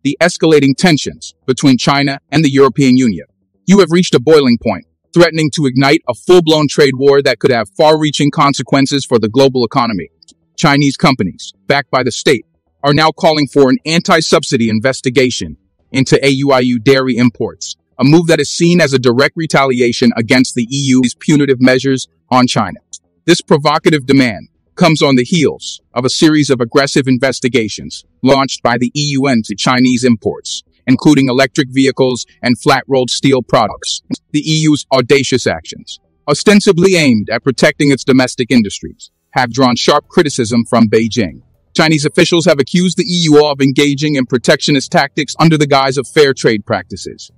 the escalating tensions between China and the European Union. You have reached a boiling point, threatening to ignite a full-blown trade war that could have far-reaching consequences for the global economy. Chinese companies, backed by the state, are now calling for an anti-subsidy investigation into AUIU dairy imports, a move that is seen as a direct retaliation against the EU's punitive measures on China. This provocative demand comes on the heels of a series of aggressive investigations launched by the EU into Chinese imports, including electric vehicles and flat-rolled steel products. The EU's audacious actions, ostensibly aimed at protecting its domestic industries, have drawn sharp criticism from Beijing. Chinese officials have accused the EU of engaging in protectionist tactics under the guise of fair trade practices.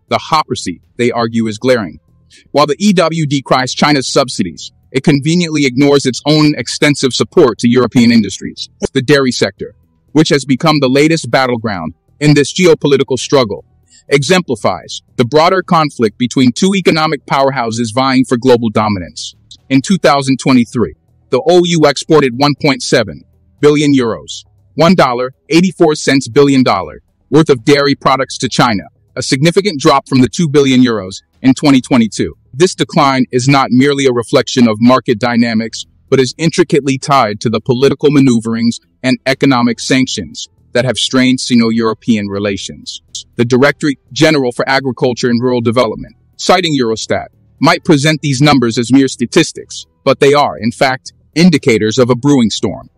The hypocrisy, they argue, is glaring. While the EU decries China's subsidies, it conveniently ignores its own extensive support to European industries. The dairy sector, which has become the latest battleground in this geopolitical struggle, exemplifies the broader conflict between two economic powerhouses vying for global dominance. In 2023, the OU exported 1.7 billion euros, $1.84 billion worth of dairy products to China, a significant drop from the 2 billion euros in 2022. This decline is not merely a reflection of market dynamics, but is intricately tied to the political maneuverings and economic sanctions that have strained Sino-European relations. The Directorate General for Agriculture and Rural Development, citing Eurostat, might present these numbers as mere statistics, but they are, in fact, indicators of a brewing storm.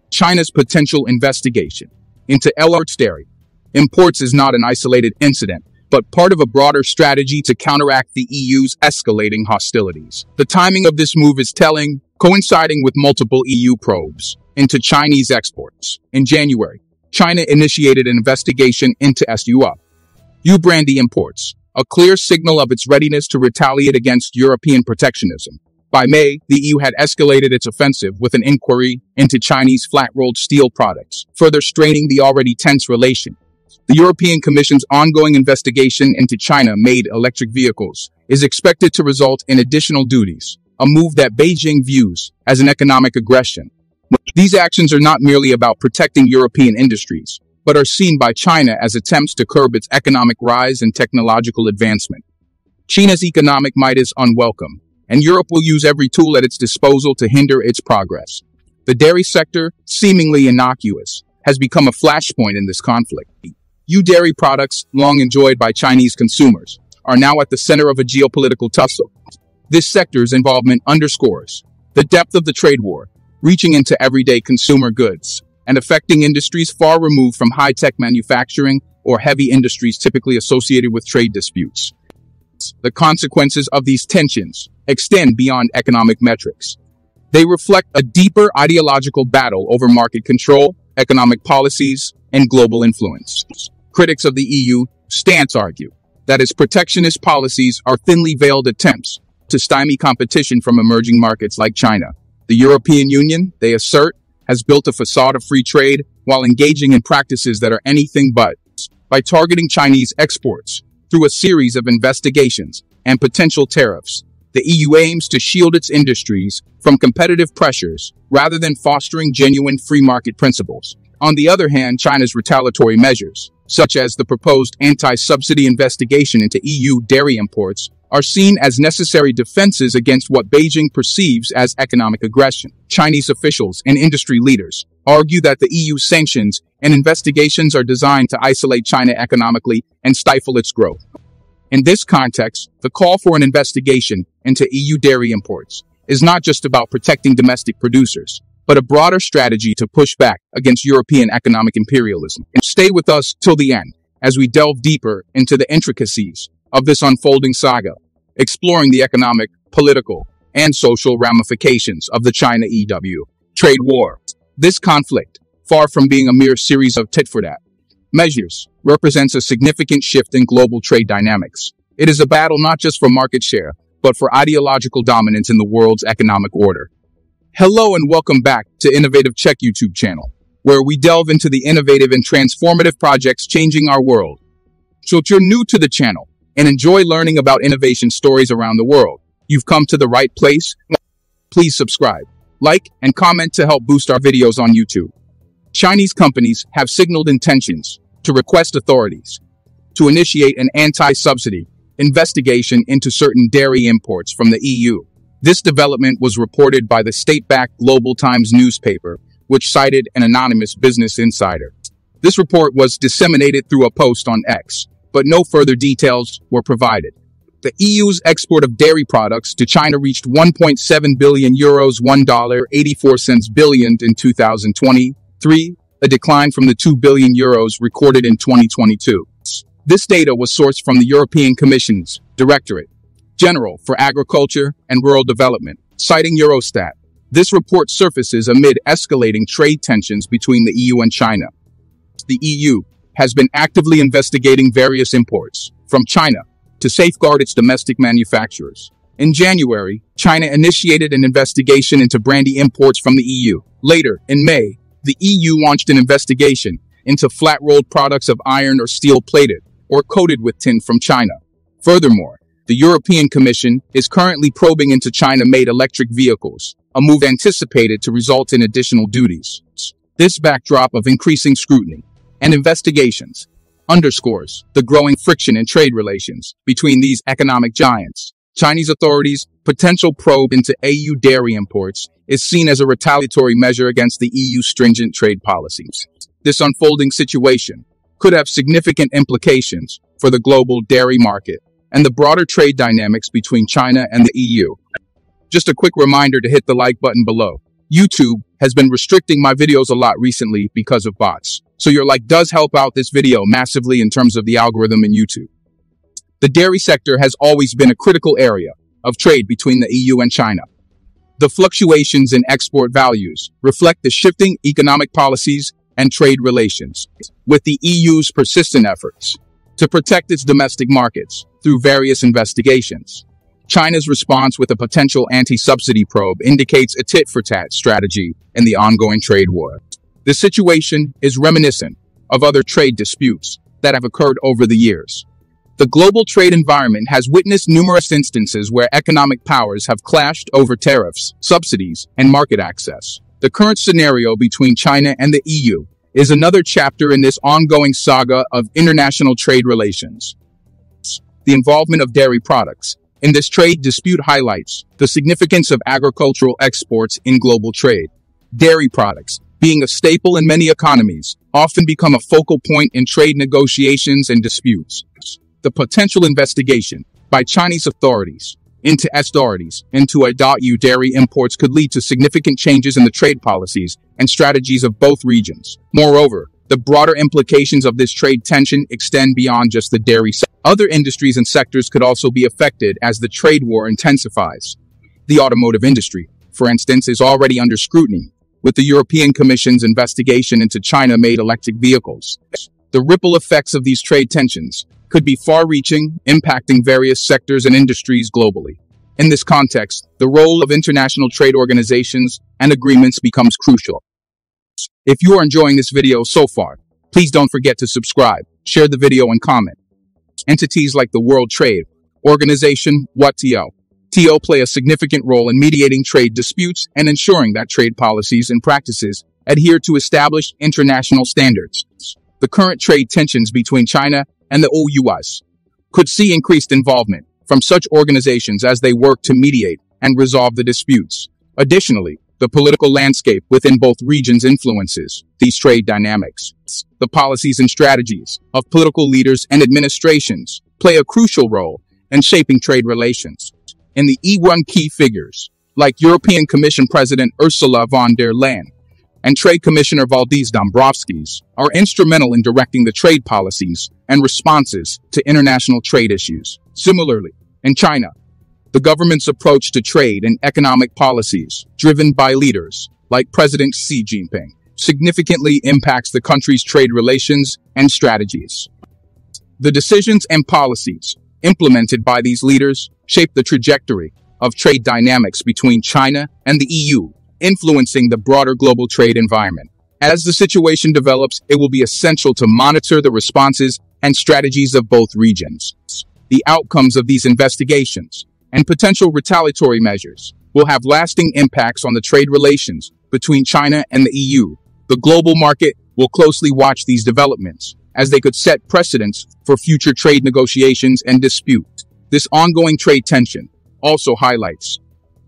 China's potential investigation into LR's dairy imports is not an isolated incident, but part of a broader strategy to counteract the EU's escalating hostilities. The timing of this move is telling, coinciding with multiple EU probes into Chinese exports. In January, China initiated an investigation into SUU brandy imports, a clear signal of its readiness to retaliate against European protectionism. By May, the EU had escalated its offensive with an inquiry into Chinese flat-rolled steel products, further straining the already tense relation. The European Commission's ongoing investigation into China-made electric vehicles is expected to result in additional duties, a move that Beijing views as an economic aggression. These actions are not merely about protecting European industries, but are seen by China as attempts to curb its economic rise and technological advancement. China's economic might is unwelcome, and Europe will use every tool at its disposal to hinder its progress. The dairy sector, seemingly innocuous, has become a flashpoint in this conflict. EU dairy products, long enjoyed by Chinese consumers, are now at the center of a geopolitical tussle. This sector's involvement underscores the depth of the trade war, reaching into everyday consumer goods and affecting industries far removed from high-tech manufacturing or heavy industries typically associated with trade disputes. The consequences of these tensions extend beyond economic metrics. They reflect a deeper ideological battle over market control, economic policies, and global influence. Critics of the EU stance argue that its protectionist policies are thinly veiled attempts to stymie competition from emerging markets like China. The European Union, they assert, has built a facade of free trade while engaging in practices that are anything but. By targeting Chinese exports through a series of investigations and potential tariffs, the EU aims to shield its industries from competitive pressures rather than fostering genuine free market principles. On the other hand, China's retaliatory measures, such as the proposed anti-subsidy investigation into EU dairy imports, are seen as necessary defenses against what Beijing perceives as economic aggression. Chinese officials and industry leaders argue that the EU sanctions and investigations are designed to isolate China economically and stifle its growth. In this context, the call for an investigation into EU dairy imports is not just about protecting domestic producers, but a broader strategy to push back against European economic imperialism. And stay with us till the end as we delve deeper into the intricacies of this unfolding saga, exploring the economic, political, and social ramifications of the China-EU trade war. This conflict, far from being a mere series of tit-for-tat measures, represents a significant shift in global trade dynamics. It is a battle not just for market share, but for ideological dominance in the world's economic order. Hello and welcome back to Innovative Check YouTube channel, where we delve into the innovative and transformative projects changing our world. So if you're new to the channel and enjoy learning about innovation stories around the world, you've come to the right place. Please subscribe, like, and comment to help boost our videos on YouTube. Chinese companies have signaled intentions to request authorities to initiate an anti-subsidy investigation into certain dairy imports from the EU. This development was reported by the state-backed Global Times newspaper, which cited an anonymous business insider. This report was disseminated through a post on X, but no further details were provided. The EU's export of dairy products to China reached 1.7 billion euros, $1.84 billion in 2023, a decline from the 2 billion euros recorded in 2022. This data was sourced from the European Commission's Directorate General for Agriculture and Rural Development, citing Eurostat. This report surfaces amid escalating trade tensions between the EU and China. The EU has been actively investigating various imports from China to safeguard its domestic manufacturers. In January, China initiated an investigation into brandy imports from the EU. Later, in May, the EU launched an investigation into flat-rolled products of iron or steel-plated or coated with tin from China. Furthermore, the European Commission is currently probing into China-made electric vehicles, a move anticipated to result in additional duties. This backdrop of increasing scrutiny and investigations underscores the growing friction in trade relations between these economic giants. Chinese authorities' potential probe into EU dairy imports is seen as a retaliatory measure against the EU's stringent trade policies. This unfolding situation could have significant implications for the global dairy market and the broader trade dynamics between China and the EU. Just a quick reminder to hit the like button below. YouTube has been restricting my videos a lot recently because of bots, so your like does help out this video massively in terms of the algorithm in YouTube. The dairy sector has always been a critical area of trade between the EU and China. The fluctuations in export values reflect the shifting economic policies and trade relations, with the EU's persistent efforts to protect its domestic markets through various investigations. China's response with a potential anti-subsidy probe indicates a tit-for-tat strategy in the ongoing trade war. The situation is reminiscent of other trade disputes that have occurred over the years. The global trade environment has witnessed numerous instances where economic powers have clashed over tariffs, subsidies, and market access. The current scenario between China and the EU is another chapter in this ongoing saga of international trade relations. The involvement of dairy products in this trade dispute highlights the significance of agricultural exports in global trade. Dairy products, being a staple in many economies, often become a focal point in trade negotiations and disputes. The potential investigation by Chinese authorities into EU dairy imports could lead to significant changes in the trade policies and strategies of both regions. Moreover, the broader implications of this trade tension extend beyond just the dairy sector. Other industries and sectors could also be affected as the trade war intensifies. The automotive industry, for instance, is already under scrutiny, with the European Commission's investigation into China-made electric vehicles. The ripple effects of these trade tensions could be far-reaching, impacting various sectors and industries globally. In this context, the role of international trade organizations and agreements becomes crucial. If you are enjoying this video so far, please don't forget to subscribe, share the video, and comment. Entities like the World Trade Organization, WTO, play a significant role in mediating trade disputes and ensuring that trade policies and practices adhere to established international standards. The current trade tensions between China and the US could see increased involvement from such organizations as they work to mediate and resolve the disputes. Additionally, the political landscape within both regions influences these trade dynamics. The policies and strategies of political leaders and administrations play a crucial role in shaping trade relations. In the EU, key figures like European Commission President Ursula von der Leyen and Trade Commissioner Valdis Dombrovskis are instrumental in directing the trade policies and responses to international trade issues. Similarly, in China, the government's approach to trade and economic policies, driven by leaders like President Xi Jinping, significantly impacts the country's trade relations and strategies. The decisions and policies implemented by these leaders shape the trajectory of trade dynamics between China and the EU, influencing the broader global trade environment. As the situation develops, it will be essential to monitor the responses and strategies of both regions. The outcomes of these investigations and potential retaliatory measures will have lasting impacts on the trade relations between China and the EU. The global market will closely watch these developments, as they could set precedents for future trade negotiations and disputes. This ongoing trade tension also highlights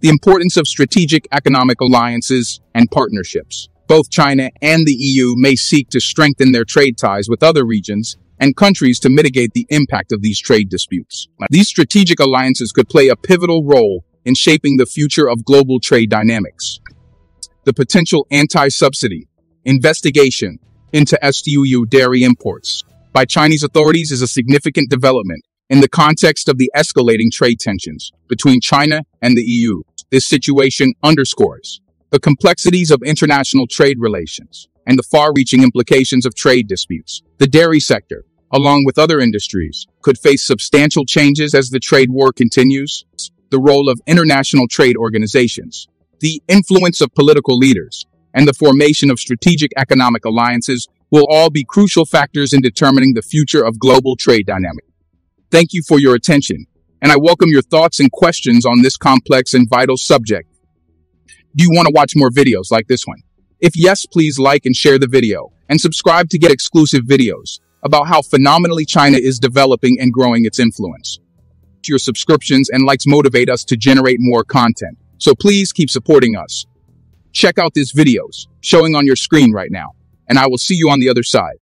the importance of strategic economic alliances and partnerships. Both China and the EU may seek to strengthen their trade ties with other regions and countries to mitigate the impact of these trade disputes. These strategic alliances could play a pivotal role in shaping the future of global trade dynamics. The potential anti-subsidy investigation into STUU dairy imports by Chinese authorities is a significant development in the context of the escalating trade tensions between China and the EU. This situation underscores the complexities of international trade relations and the far-reaching implications of trade disputes. The dairy sector, along with other industries, could face substantial changes as the trade war continues. The role of international trade organizations, the influence of political leaders, and the formation of strategic economic alliances will all be crucial factors in determining the future of global trade dynamics. Thank you for your attention, and I welcome your thoughts and questions on this complex and vital subject. Do you want to watch more videos like this one? If yes, please like and share the video, and subscribe to get exclusive videos about how phenomenally China is developing and growing its influence. Your subscriptions and likes motivate us to generate more content, so please keep supporting us. Check out these videos showing on your screen right now, and I will see you on the other side.